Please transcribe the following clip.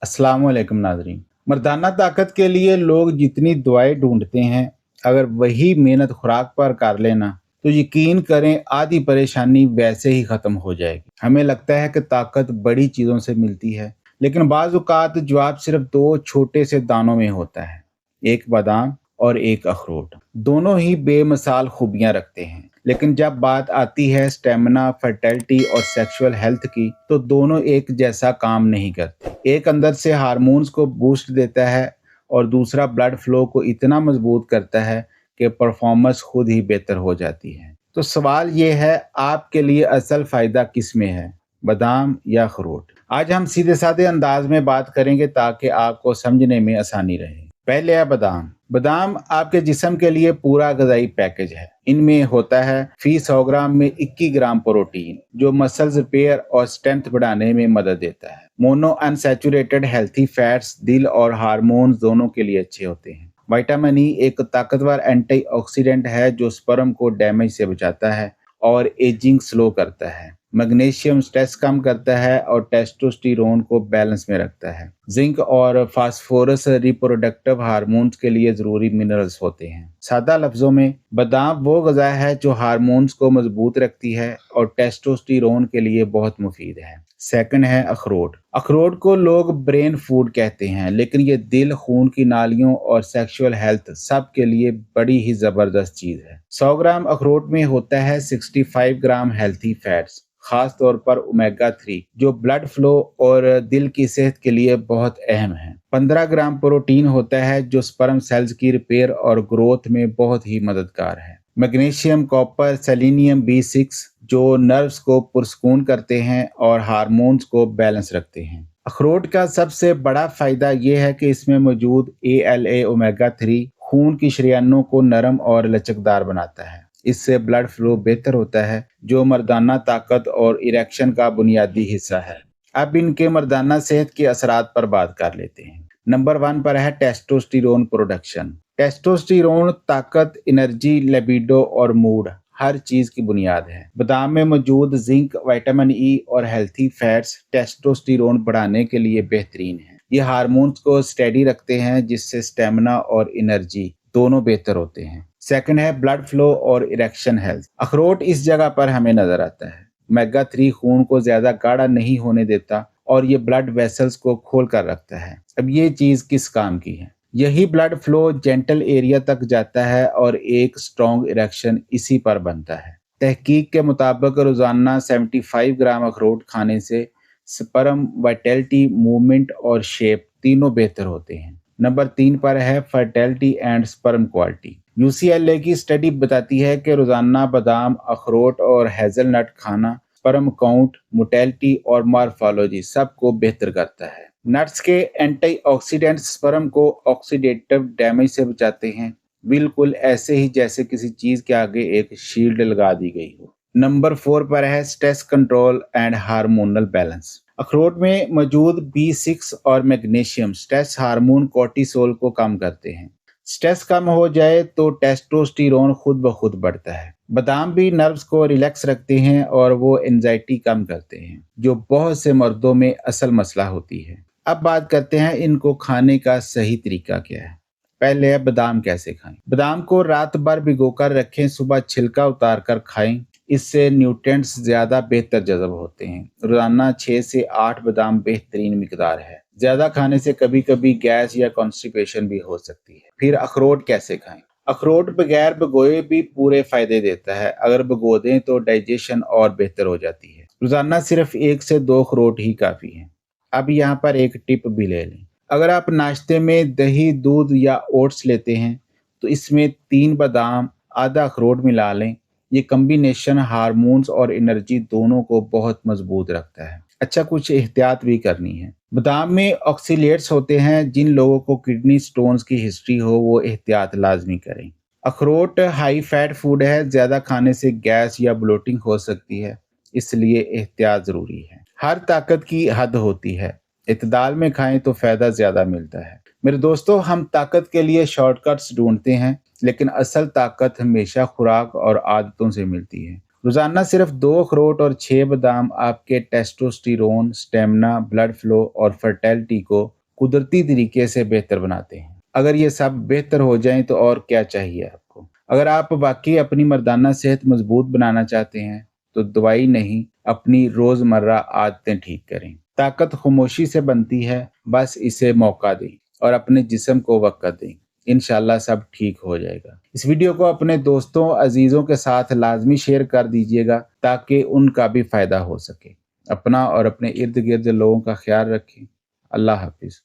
अस्सलाम वालेकुम नाज़रीन। मर्दाना ताकत के लिए लोग जितनी दवाएँ ढूँढते हैं, अगर वही मेहनत खुराक पर कर लें ना, तो यकीन करें आधी परेशानी वैसे ही ख़त्म हो जाएगी। हमें लगता है कि ताकत बड़ी चीज़ों से मिलती है, लेकिन बाज़ औक़ात जवाब सिर्फ़ 2 छोटे से दानों में होता है, एक बादाम और एक अखरोट। दोनों ही बेमिसाल खूबियाँ रखते हैं, लेकिन जब बात आती है स्टैमिना, फर्टिलिटी और सेक्सुअल हेल्थ की, तो दोनों एक जैसा काम नहीं करते। एक अंदर से हार्मोन्स को बूस्ट देता है और दूसरा ब्लड फ्लो को इतना मजबूत करता है कि परफॉर्मेंस खुद ही बेहतर हो जाती है। तो सवाल ये है, आपके लिए असल फ़ायदा किस में है, बादाम या अखरोट? आज हम सीधे साधे अंदाज में बात करेंगे ताकि आपको समझने में आसानी रहे। पहले है बादाम। बादाम आपके जिस्म के लिए पूरा ग़िज़ाई पैकेज है। इनमें होता है फी 100 ग्राम में 21 ग्राम प्रोटीन, जो मसल्स रिपेयर और स्ट्रेंथ बढ़ाने में मदद देता है। मोनो अनसैचुरेटेड हेल्थी फैट्स दिल और हार्मोन्स दोनों के लिए अच्छे होते हैं। विटामिन ई एक ताकतवर एंटीऑक्सीडेंट है जो स्पर्म को डैमेज से बचाता है और एजिंग स्लो करता है। मैग्नीशियम स्ट्रेस कम करता है और टेस्टोस्टेरोन को बैलेंस में रखता है। जिंक और फास्फोरस रिप्रोडक्टिव हार्मोन्स के लिए ज़रूरी मिनरल्स होते हैं। सादा लफ्ज़ों में, बादाम वो ग़िज़ा है जो हार्मोन्स को मजबूत रखती है और टेस्टोस्टेरोन के लिए बहुत मुफीद है। सेकंड है अखरोट। अखरोट को लोग ब्रेन फूड कहते हैं, लेकिन ये दिल, खून की नालियों और सेक्सुअल हेल्थ सब के लिए बड़ी ही ज़बरदस्त चीज़ है। 100 ग्राम अखरोट में होता है 65 ग्राम हेल्थी फैट्स, खास तौर पर ओमेगा 3, जो ब्लड फ्लो और दिल की सेहत के लिए बहुत अहम है। 15 ग्राम प्रोटीन होता है जो स्पर्म सेल्स की रिपेयर और ग्रोथ में बहुत ही मददगार है। मैग्नीशियम, कॉपर, सेलेनियम, B6 जो नर्व्स को पुरस्कून करते हैं और हार्मोन्स को बैलेंस रखते हैं। अखरोट का सबसे बड़ा फायदा यह है कि इसमें मौजूद ALA ओमेगा 3 खून की शरीयानों को नरम और लचकदार बनाता है। इससे ब्लड फ्लो बेहतर होता है, जो मर्दाना ताकत और इरेक्शन का बुनियादी हिस्सा है। अब इनके मर्दाना सेहत के असरात पर बात कर लेते हैं। नंबर 1 पर है टेस्टोस्टेरोन प्रोडक्शन। टेस्टोस्टेरोन ताकत, एनर्जी, लिबिडो और मूड हर चीज की बुनियाद है। बादाम में मौजूद जिंक, विटामिन ई और हेल्थी फैट्स टेस्टोस्टेरोन बढ़ाने के लिए बेहतरीन है। ये हार्मोन्स को स्टेडी रखते हैं, जिससे स्टेमिना और एनर्जी दोनों बेहतर होते हैं। सेकंड है ब्लड फ्लो और इरेक्शन हेल्थ। अखरोट इस जगह पर हमें नजर आता है। ओमेगा 3 खून को ज्यादा गाढ़ा नहीं होने देता और ये ब्लड वेसल्स को खोल कर रखता है। अब ये चीज किस काम की है? यही ब्लड फ्लो जेंटल एरिया तक जाता है और एक स्ट्रॉन्ग इरेक्शन इसी पर बनता है। तहकीक के मुताबिक रोजाना 75 ग्राम अखरोट खाने से स्पर्म वाइटैलिटी, मूवमेंट और शेप तीनों बेहतर होते हैं। नंबर 3 पर है fertility and sperm quality. UCLA की स्टडी बताती है कि रोजाना बादाम, अखरोट और हेज़लनट खाना स्पर्म काउंट, मोटेलिटी और मॉर्फोलॉजी सबको बेहतर करता है। नट्स के एंटीऑक्सीडेंट्स स्पर्म को ऑक्सीडेटिव डैमेज से बचाते हैं, बिल्कुल ऐसे ही जैसे किसी चीज के आगे एक शील्ड लगा दी गई हो। नंबर 4 पर है stress control and hormonal balance. अखरोट में मौजूद B6 और मैग्नीशियम स्ट्रेस हार्मोन कोर्टिसोल को कम करते हैं। स्ट्रेस कम हो जाए तो टेस्टोस्टेरोन खुद ब खुद बढ़ता है। बादाम भी नर्व्स को रिलैक्स रखते हैं और वो एंजाइटी कम करते हैं, जो बहुत से मर्दों में असल मसला होती है। अब बात करते हैं इनको खाने का सही तरीका क्या है। पहले है बादाम कैसे खाएं। बादाम को रात भर भिगोकर रखें, सुबह छिलका उतार कर खाएं। इससे न्यूट्रिएंट्स ज्यादा बेहतर जज़ब होते हैं। रोजाना 6 से 8 बादाम बेहतरीन मिकदार है। ज्यादा खाने से कभी कभी गैस या कॉन्स्टिपेशन भी हो सकती है। फिर अखरोट कैसे खाएं। अखरोट बगैर भिगोए भी पूरे फायदे देता है। अगर भिगो दें तो डाइजेशन और बेहतर हो जाती है। रोजाना सिर्फ 1 से 2 अखरोट ही काफी है। अब यहाँ पर एक टिप भी ले लें। अगर आप नाश्ते में दही, दूध या ओट्स लेते हैं तो इसमें 3 बादाम, आधा अखरोट मिला लें। ये कम्बिनेशन हार्मोन्स और एनर्जी दोनों को बहुत मजबूत रखता है। अच्छा, कुछ एहतियात भी करनी है। बादाम में ऑक्सीलेट्स होते हैं। जिन लोगों को किडनी स्टोन्स की हिस्ट्री हो वो एहतियात लाजमी करें। अखरोट हाई फैट फूड है, ज्यादा खाने से गैस या ब्लोटिंग हो सकती है, इसलिए एहतियात जरूरी है। हर ताकत की हद होती है, इत्दाल में खाएं तो फायदा ज्यादा मिलता है। मेरे दोस्तों, हम ताकत के लिए शॉर्टकट्स ढूंढते हैं, लेकिन असल ताकत हमेशा खुराक और आदतों से मिलती है। روزانہ صرف 2 اخروٹ اور 6 بادام آپ کے ٹیسٹوسٹیرون، سٹیمنا، بلڈ فلو اور فرٹیلٹی کو قدرتی طریقے سے بہتر بناتے ہیں۔ اگر یہ سب بہتر ہو جائیں تو اور کیا چاہیے آپ کو؟ اگر آپ واقعی اپنی مردانہ صحت مضبوط بنانا چاہتے ہیں تو دوائی نہیں، اپنی روزمرہ عادتیں ٹھیک کریں۔ طاقت خاموشی سے بنتی ہے، بس اسے موقع دیں اور اپنے جسم کو وقت دیں۔ انشاءاللہ سب ٹھیک ہو جائے گا۔ اس ویڈیو کو اپنے دوستوں عزیزوں کے ساتھ لازمی شیئر کر دیجیے گا تاکہ ان کا بھی فائدہ ہو سکے۔ اپنا اور اپنے ارد گرد لوگوں کا خیال رکھیں۔ اللہ حافظ۔